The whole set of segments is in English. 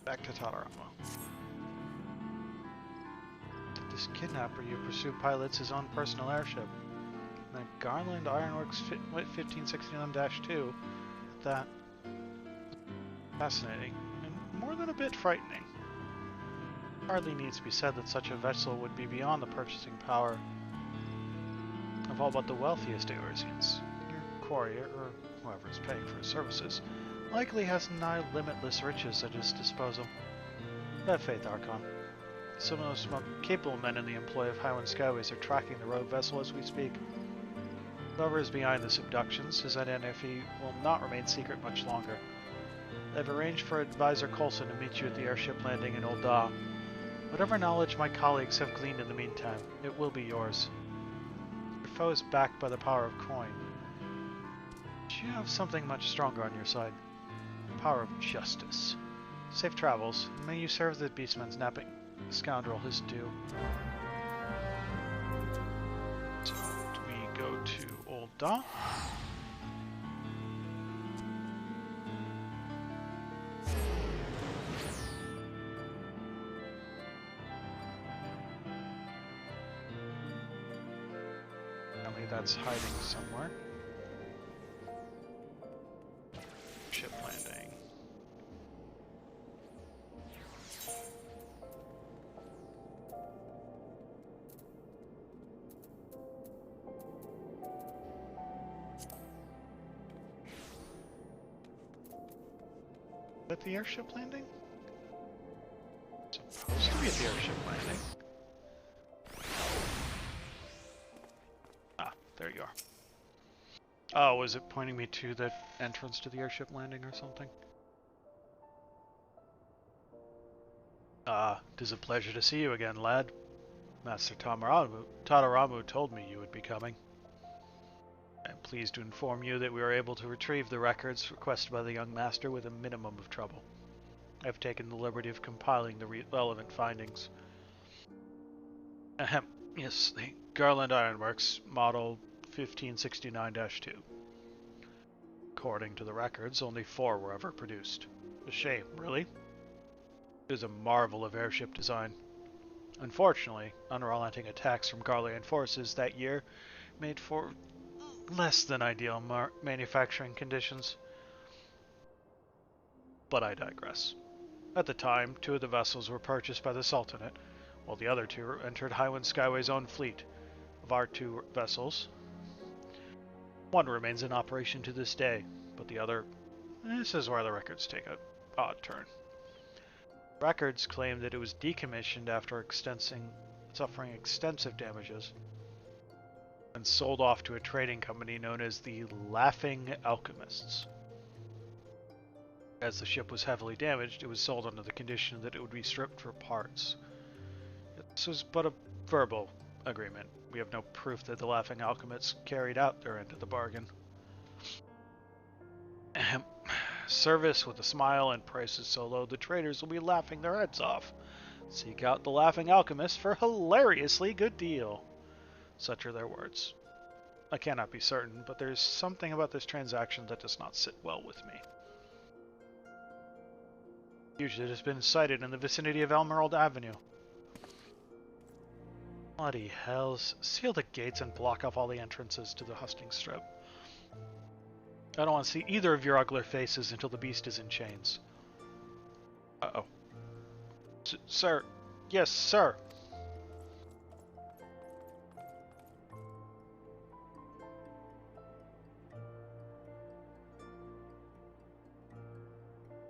Back to Tadorama. This kidnapper you pursue pilots his own personal airship. The Garland Ironworks 1569-2. That fascinating, and more than a bit frightening. Hardly needs to be said that such a vessel would be beyond the purchasing power of all but the wealthiest Eorzeans. Your quarry, or whoever is paying for his services, likely has nigh limitless riches at his disposal. Have faith, Archon. Some of the most capable men in the employ of Highwind Skyways are tracking the rogue vessel as we speak. Whoever is behind this abductions, his identity will not remain secret much longer. I've arranged for Advisor Coulson to meet you at the airship landing in Ul'dah. Whatever knowledge my colleagues have gleaned in the meantime, it will be yours. Your foe is backed by the power of coin. But you have something much stronger on your side. The power of justice. Safe travels, and may you serve the Beastman's napping scoundrel his due. So, do we go to Ul'dah? That's hiding somewhere. Ship landing. Is that the airship landing? It's supposed to be at the airship landing. There you are. Oh, was it pointing me to the entrance to the airship landing or something? Tis a pleasure to see you again, lad. Master Tadorama told me you would be coming. I am pleased to inform you that we were able to retrieve the records requested by the young master with a minimum of trouble. I have taken the liberty of compiling the relevant findings. Ahem. Yes, the Garland Ironworks, model 1569-2. According to the records, only 4 were ever produced. A shame, really. It is a marvel of airship design. Unfortunately, unrelenting attacks from Garlean forces that year made for less than ideal manufacturing conditions. But I digress. At the time, 2 of the vessels were purchased by the Sultanate, while the other 2 entered Highwind Skyway's own fleet. Of our 2 vessels, one remains in operation to this day, but the other... This is where the records take an odd turn. Records claim that it was decommissioned after suffering extensive damages and sold off to a trading company known as the Laughing Alchemists. As the ship was heavily damaged, it was sold under the condition that it would be stripped for parts. This was but a verbal agreement. We have no proof that the Laughing Alchemists carried out their end of the bargain. Service with a smile and prices so low the traders will be laughing their heads off. Seek out the Laughing Alchemists for a hilariously good deal. Such are their words. I cannot be certain, but there's something about this transaction that does not sit well with me. Usually it has been sighted in the vicinity of Emerald Avenue. Bloody hells. Seal the gates and block off all the entrances to the hustings strip. I don't want to see either of your ugly faces until the beast is in chains. Uh-oh. Sir. Yes, sir.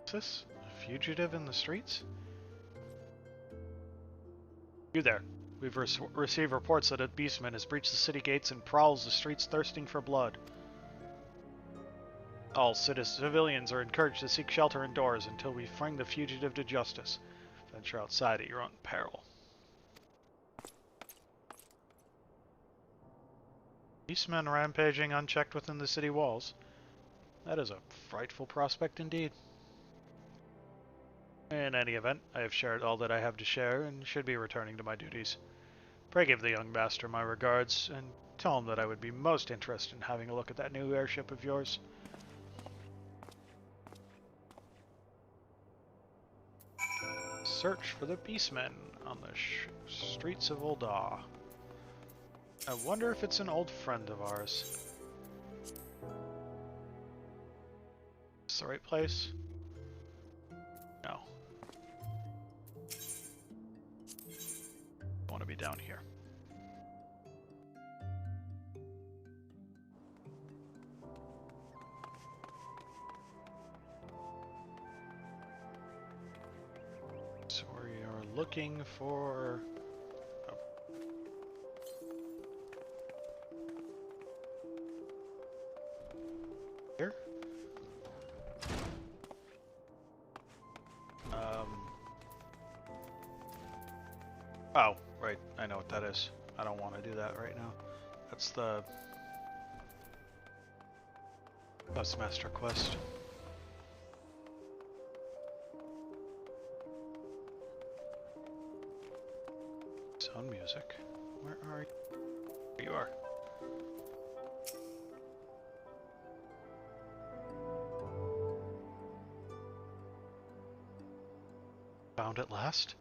Is this a fugitive in the streets? You there. We've received reports that a beastman has breached the city gates and prowls the streets thirsting for blood. All civilians are encouraged to seek shelter indoors until we bring the fugitive to justice. Venture outside at your own peril. Beastmen rampaging unchecked within the city walls. That is a frightful prospect indeed. In any event, I have shared all that I have to share and should be returning to my duties. Pray give the young master my regards, and tell him that I would be most interested in having a look at that new airship of yours. search for the beastmen on the streets of Ul'dah. I wonder if it's an old friend of ours. Is this the right place? No. I want to be down here. So we are looking for... Here? Oh, right. I know what that is. I don't want to do that right now. That's the Master quest. Sound music. Where are you? There you are. Found at last?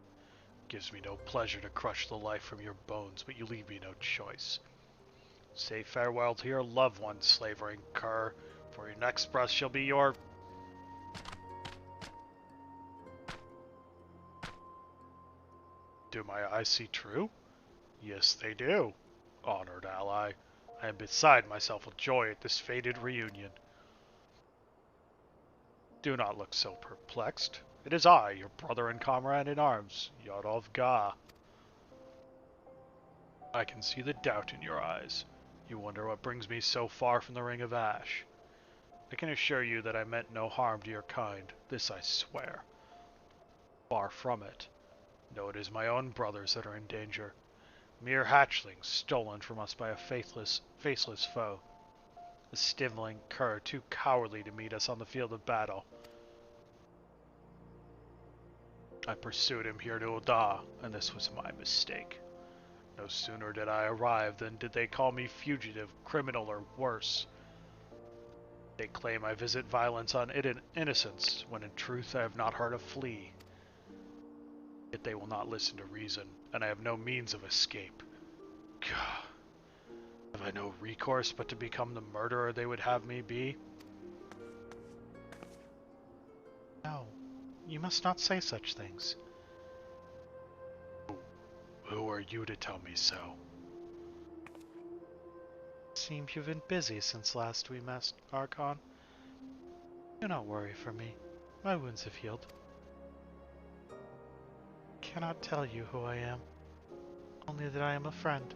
Gives me no pleasure to crush the life from your bones, but you leave me no choice. Say farewell to your loved one, slavering cur, for your next breath shall be your... Do my eyes see true? Yes, they do. Honored ally, I am beside myself with joy at this fated reunion. Do not look so perplexed. It is I, your brother and comrade in arms, Yodov Ga. I can see the doubt in your eyes. You wonder what brings me so far from the Ring of Ash. I can assure you that I meant no harm to your kind, this I swear. Far from it. No, it is my own brothers that are in danger. Mere hatchlings stolen from us by a faceless foe. A sniveling cur too cowardly to meet us on the field of battle. I pursued him here to Ul'dah, and this was my mistake. No sooner did I arrive than did they call me fugitive, criminal, or worse. They claim I visit violence on innocents, when in truth I have not hurt a flea. Yet they will not listen to reason, and I have no means of escape. Gah. Have I no recourse but to become the murderer they would have me be? No. You must not say such things. Who are you to tell me so? Seems you've been busy since last we met, Archon. Do not worry for me. My wounds have healed. Cannot tell you who I am. Only that I am a friend.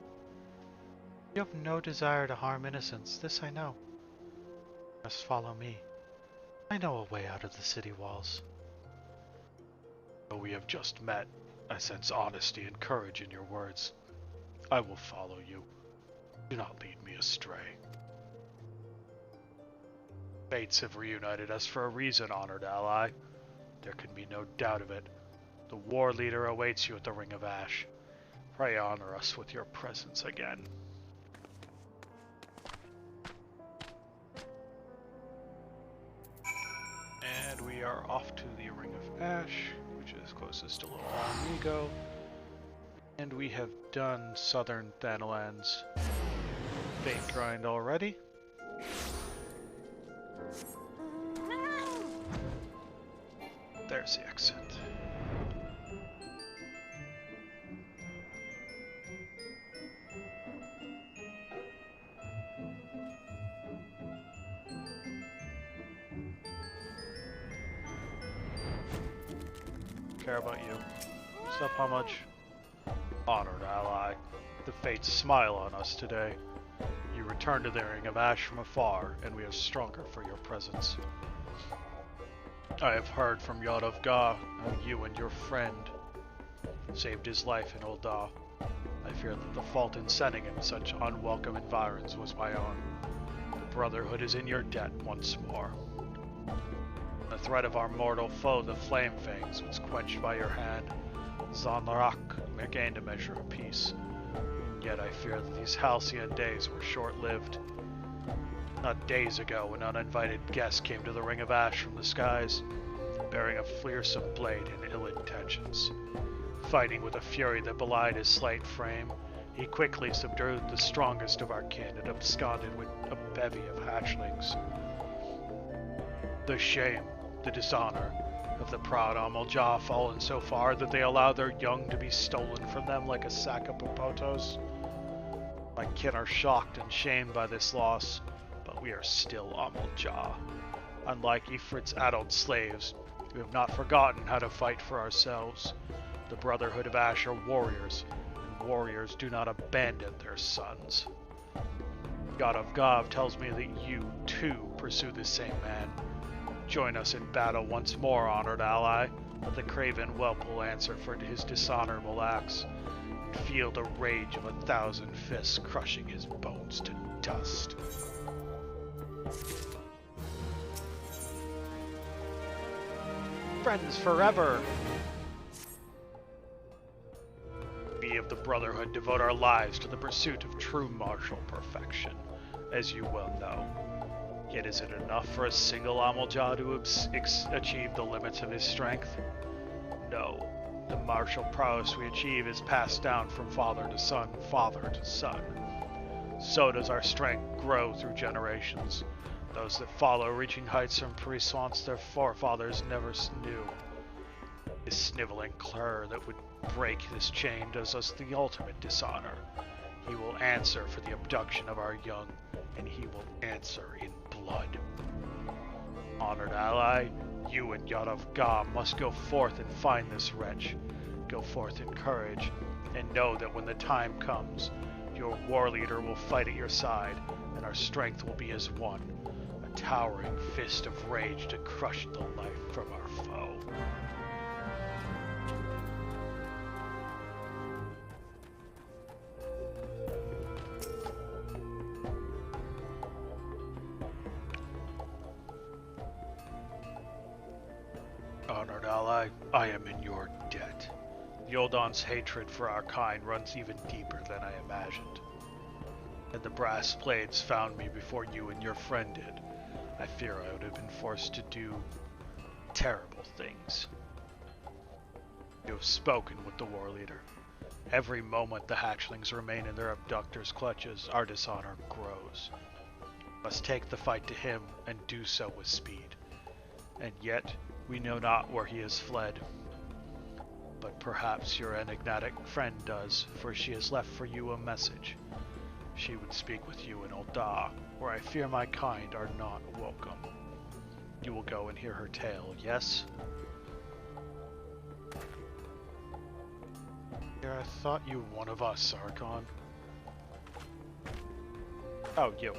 You have no desire to harm innocents, this I know. You must follow me. I know a way out of the city walls. Though we have just met, I sense honesty and courage in your words. I will follow you. Do not lead me astray. Fates have reunited us for a reason, honored ally. There can be no doubt of it. The war leader awaits you at the Ring of Ash. Pray honor us with your presence again. And we are off to the Ring of Ash, which is closest to Little Amigo. And we have done Southern Thanalan's Fate Grind already. There's the exit. Care about you. Sup, how much? Honored ally. The fates smile on us today. You return to the Ring of Ash from afar, and we are stronger for your presence. I have heard from Yodov Ga how you and your friend saved his life in Ul'dah. I fear that the fault in sending him such unwelcome environs was my own. The Brotherhood is in your debt once more. The threat of our mortal foe, the Flame Fangs, was quenched by your hand. Zanlarak gained a measure of peace. Yet I fear that these halcyon days were short-lived. Not days ago, an uninvited guest came to the Ring of Ash from the skies. bearing a fearsome blade and ill intentions. Fighting with a fury that belied his slight frame, he quickly subdued the strongest of our kin and absconded with a bevy of hatchlings. The shame, the dishonor of the proud Amalja fallen so far that they allow their young to be stolen from them like a sack of popotos. My kin are shocked and shamed by this loss, but we are still Amalja. Unlike Ifrit's adult slaves, we have not forgotten how to fight for ourselves. The Brotherhood of Ash are warriors, and warriors do not abandon their sons. God of Gav tells me that you, too, pursue the same man. Join us in battle once more, honored ally, but the craven whelp will answer for his dishonorable acts, and feel the rage of 1,000 fists crushing his bones to dust. Friends forever! We of the Brotherhood devote our lives to the pursuit of true martial perfection, as you well know. Yet is it enough for a single Amalja to achieve the limits of his strength? No. The martial prowess we achieve is passed down from father to son, father to son. So does our strength grow through generations. Those that follow reaching heights from puissance their forefathers never knew. This sniveling cur that would break this chain does us the ultimate dishonor. He will answer for the abduction of our young, and he will answer in blood. Honored ally, you and Yad of Ga must go forth and find this wretch. Go forth in courage, and know that when the time comes, your war leader will fight at your side, and our strength will be as one. A towering fist of rage to crush the life from our foe. Honored ally, I am in your debt. Yoldan's hatred for our kind runs even deeper than I imagined. Had the brass blades found me before you and your friend did, I fear I would have been forced to do terrible things. You have spoken with the war leader. Every moment the hatchlings remain in their abductors' clutches, our dishonor grows. We must take the fight to him and do so with speed. And yet, we know not where he has fled. But perhaps your enigmatic friend does, for she has left for you a message. She would speak with you in Ul'dah, where I fear my kind are not welcome. You will go and hear her tale, yes? I thought you were one of us, Archon. Oh, you.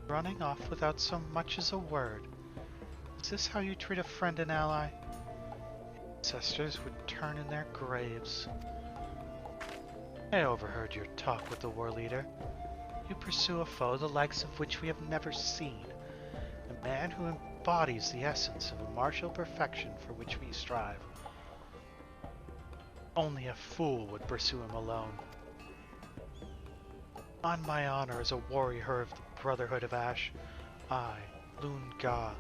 Running off without so much as a word. Is this how you treat a friend and ally? Ancestors would turn in their graves. I overheard your talk with the war leader. You pursue a foe the likes of which we have never seen. A man who embodies the essence of a martial perfection for which we strive. Only a fool would pursue him alone. On my honor as a warrior of the Brotherhood of Ash, I, Lun Ga,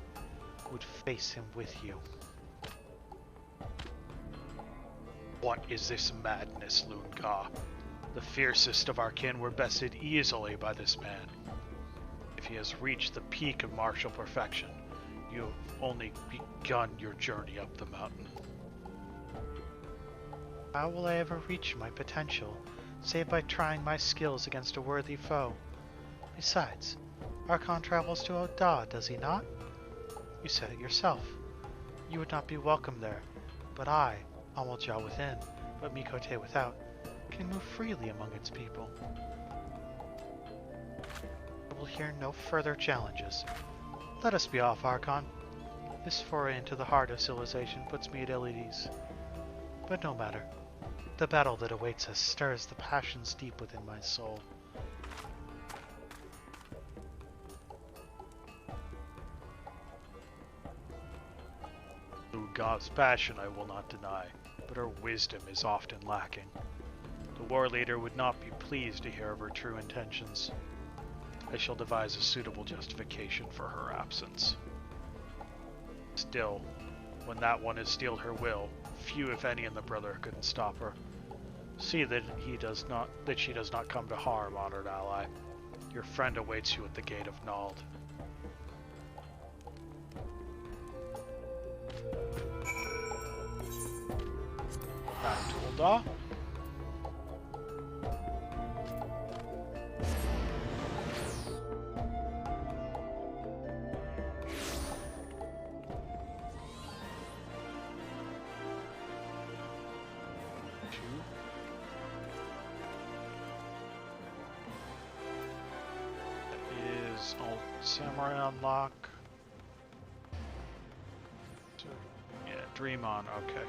would face him with you. What is this madness, Lun Ga? The fiercest of our kin were bested easily by this man. If he has reached the peak of martial perfection, you have only begun your journey up the mountain. How will I ever reach my potential, save by trying my skills against a worthy foe? Besides, Archon travels to Ul'dah, does he not? You said it yourself. You would not be welcome there, but I, Amalja within, but Miqo'te without, can move freely among its people. I will hear no further challenges. Let us be off, Archon. This foray into the heart of civilization puts me at ill ease. But no matter. The battle that awaits us stirs the passions deep within my soul. God's passion I will not deny, but her wisdom is often lacking. The war leader would not be pleased to hear of her true intentions. I shall devise a suitable justification for her absence. Still, when that one has steeled her will, few if any in the Brotherhood can stop her. See that she does not come to harm, honored ally. Your friend awaits you at the gate of Nald. Tulda. Old Samurai unlock. Yeah, Dream on, okay.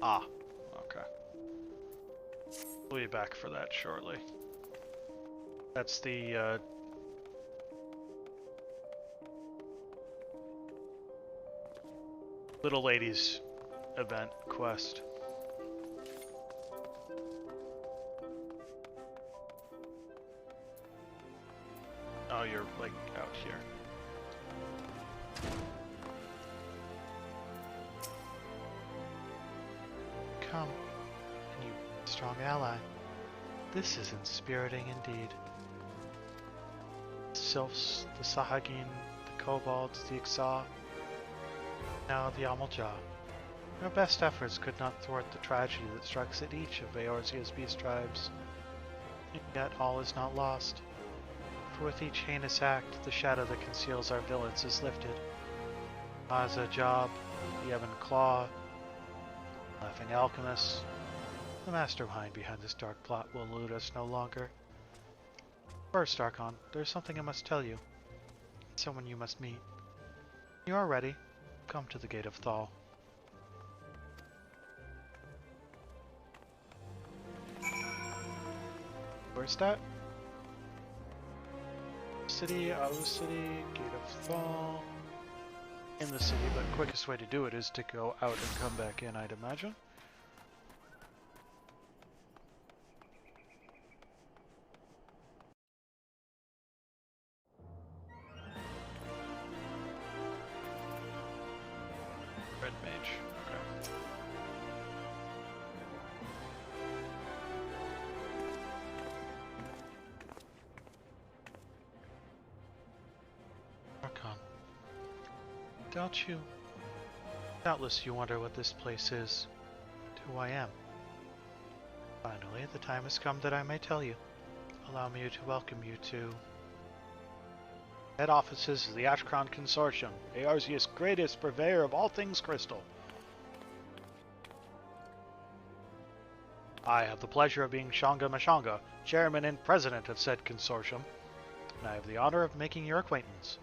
Ah, okay. We'll be back for that shortly. That's the Little Lady's event quest. Oh, you're like out here. Come, you strong ally. This is inspiriting indeed. The Sylphs, the Sahagin, the Kobolds, the XIV, now the Amalja. Our best efforts could not thwart the tragedy that strikes at each of Eorzea's beast tribes. And yet all is not lost. For with each heinous act, the shadow that conceals our villains is lifted. Aza Job, the Ebon Claw, Laughing Alchemist, the mastermind behind this dark plot will elude us no longer. First, Archon, there's something I must tell you. Someone you must meet. You are ready. Come to the Gate of Thal. Where's that? City, out of the city, Gate of Thal. In the city, but quickest way to do it is to go out and come back in, I'd imagine. Red Mage, okay. Archon. Doubtless you wonder what this place is, and who I am. Finally, the time has come that I may tell you. Allow me to welcome you to head offices of the Ashkron Consortium, Eorzea's greatest purveyor of all things crystal. I have the pleasure of being Shanga Mashanga, chairman and president of said consortium, and I have the honor of making your acquaintance.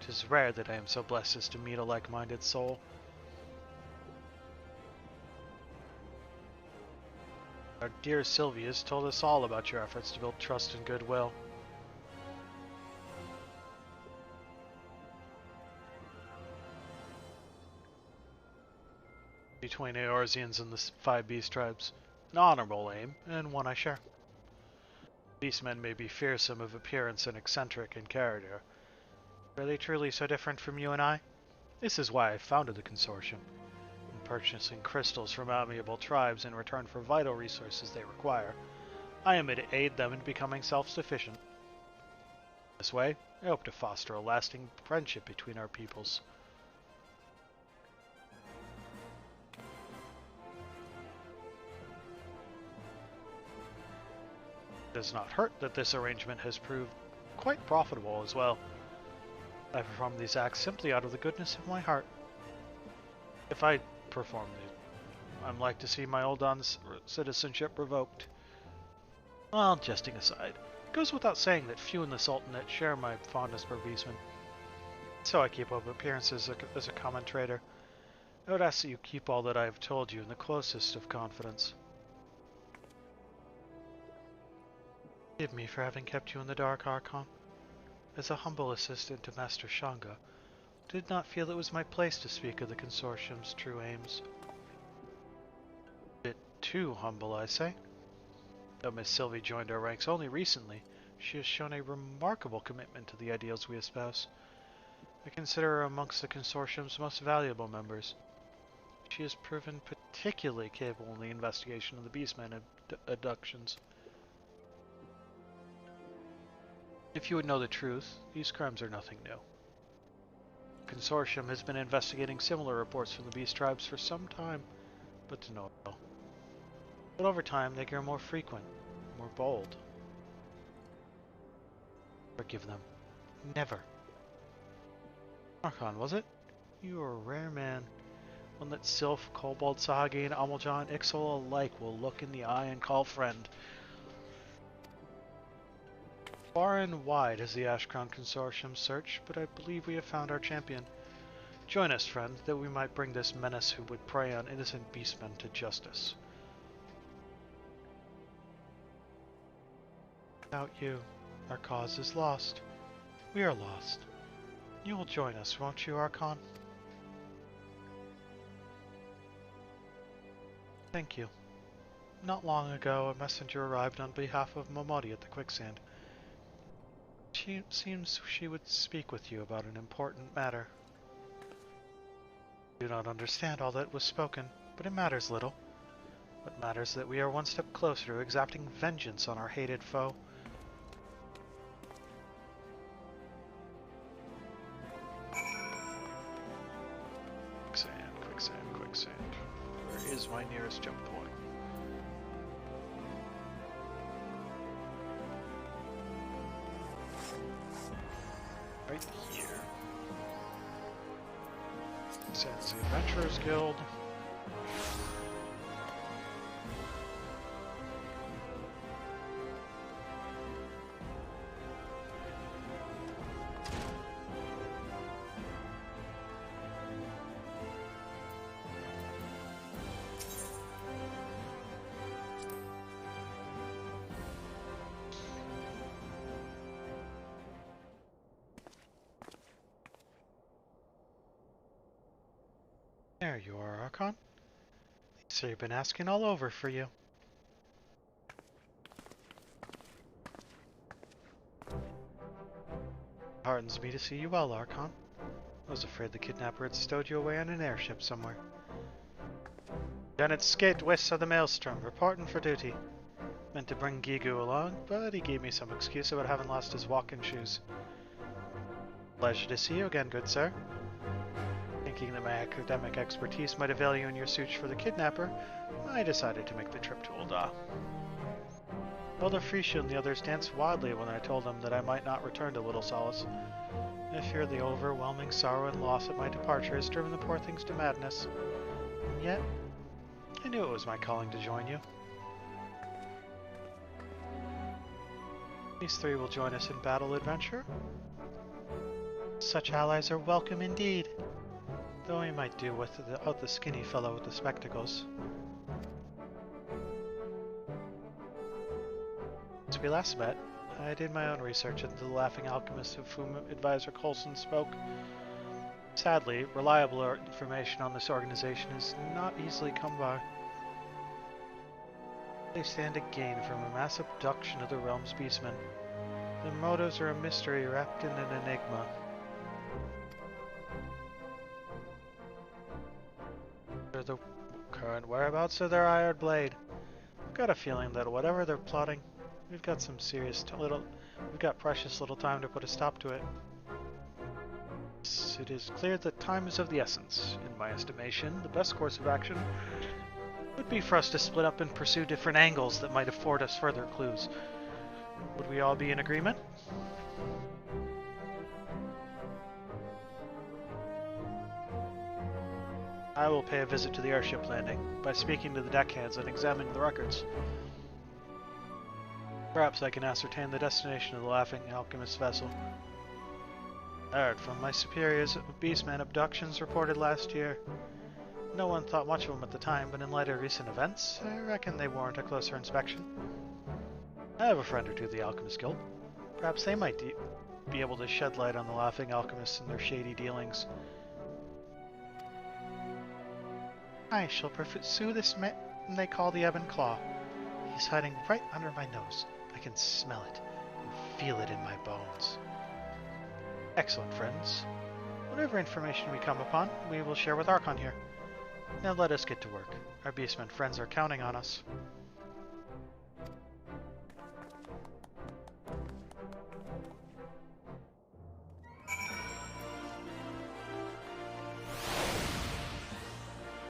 'Tis rare that I am so blessed as to meet a like-minded soul. Our dear Sylvia has told us all about your efforts to build trust and goodwill. Between Eorzeans and the 5 beast tribes. An honorable aim, and one I share. Beastmen may be fearsome of appearance and eccentric in character. Are they truly so different from you and I? This is why I founded the consortium. In purchasing crystals from amiable tribes in return for vital resources they require, I am to aid them in becoming self-sufficient. This way, I hope to foster a lasting friendship between our peoples. It does not hurt that this arrangement has proved quite profitable as well. I perform these acts simply out of the goodness of my heart. If I perform them, I'm like to see my old citizenship revoked. Well, jesting aside, it goes without saying that few in the Sultanate share my fondness for beastmen. So I keep up appearances as a common trader. I would ask that you keep all that I have told you in the closest of confidence. Forgive me for having kept you in the dark, Archon. As a humble assistant to Master Shanga, I did not feel it was my place to speak of the consortium's true aims. A bit too humble, I say. Though Miss Sylvie joined our ranks only recently, she has shown a remarkable commitment to the ideals we espouse. I consider her amongst the consortium's most valuable members. She has proven particularly capable in the investigation of the Beastman abductions. If you would know the truth, these crimes are nothing new. The consortium has been investigating similar reports from the Beast tribes for some time, but to no avail. But over time, they grow more frequent, more bold. Forgive them. Never. Archon, was it? You are a rare man. One that Sylph, Kobold, Sahagin, Amalja, and Ixol alike will look in the eye and call friend. Far and wide has the Ashcrown Consortium searched, but I believe we have found our champion. Join us, friend, that we might bring this menace who would prey on innocent beastmen to justice. Without you, our cause is lost. We are lost. You will join us, won't you, Archon? Thank you. Not long ago, a messenger arrived on behalf of Miqo'te at the quicksand. She seems she would speak with you about an important matter. I do not understand all that was spoken, but it matters little. What matters is that we are one step closer to exacting vengeance on our hated foe. Quicksand, quicksand, quicksand. Where is my nearest jump point? Right here. Quicksand's the Adventurers Guild. There you are, Archon. So you've been asking all over for you. Heartens me to see you well, Archon. I was afraid the kidnapper had stowed you away on an airship somewhere. Lieutenant Skate, west of the Maelstrom, reporting for duty. Meant to bring Gigu along, but he gave me some excuse about having lost his walking shoes. Pleasure to see you again, good sir. Thinking that my academic expertise might avail you in your search for the kidnapper, I decided to make the trip to Ul'dah. Elder Frisian and the others danced wildly when I told them that I might not return to Little Solace. I fear the overwhelming sorrow and loss at my departure has driven the poor things to madness. And yet, I knew it was my calling to join you. These three will join us in battle adventure. Such allies are welcome indeed. Though we might do without the skinny fellow with the spectacles. Since we last met, I did my own research into the Laughing Alchemist of whom Advisor Coulson spoke. Sadly, reliable information on this organization is not easily come by. They stand to gain from a mass abduction of the realm's beastmen. Their motives are a mystery wrapped in an enigma. The current whereabouts of their iron blade. I've got a feeling that whatever they're plotting, we've got precious little time to put a stop to it. It is clear that time is of the essence. In my estimation, the best course of action would be for us to split up and pursue different angles that might afford us further clues. Would we all be in agreement? I will pay a visit to the airship landing by speaking to the deckhands and examining the records. Perhaps I can ascertain the destination of the Laughing Alchemist vessel. I heard from my superiors of beastman abductions reported last year. No one thought much of them at the time, but in light of recent events, I reckon they warrant a closer inspection. I have a friend or two at the Alchemist Guild. Perhaps they might be able to shed light on the Laughing Alchemists and their shady dealings. I shall pursue this man they call the Ebon Claw. He's hiding right under my nose. I can smell it and feel it in my bones. Excellent, friends. Whatever information we come upon, we will share with Archon here. Now let us get to work. Our beastmen friends are counting on us.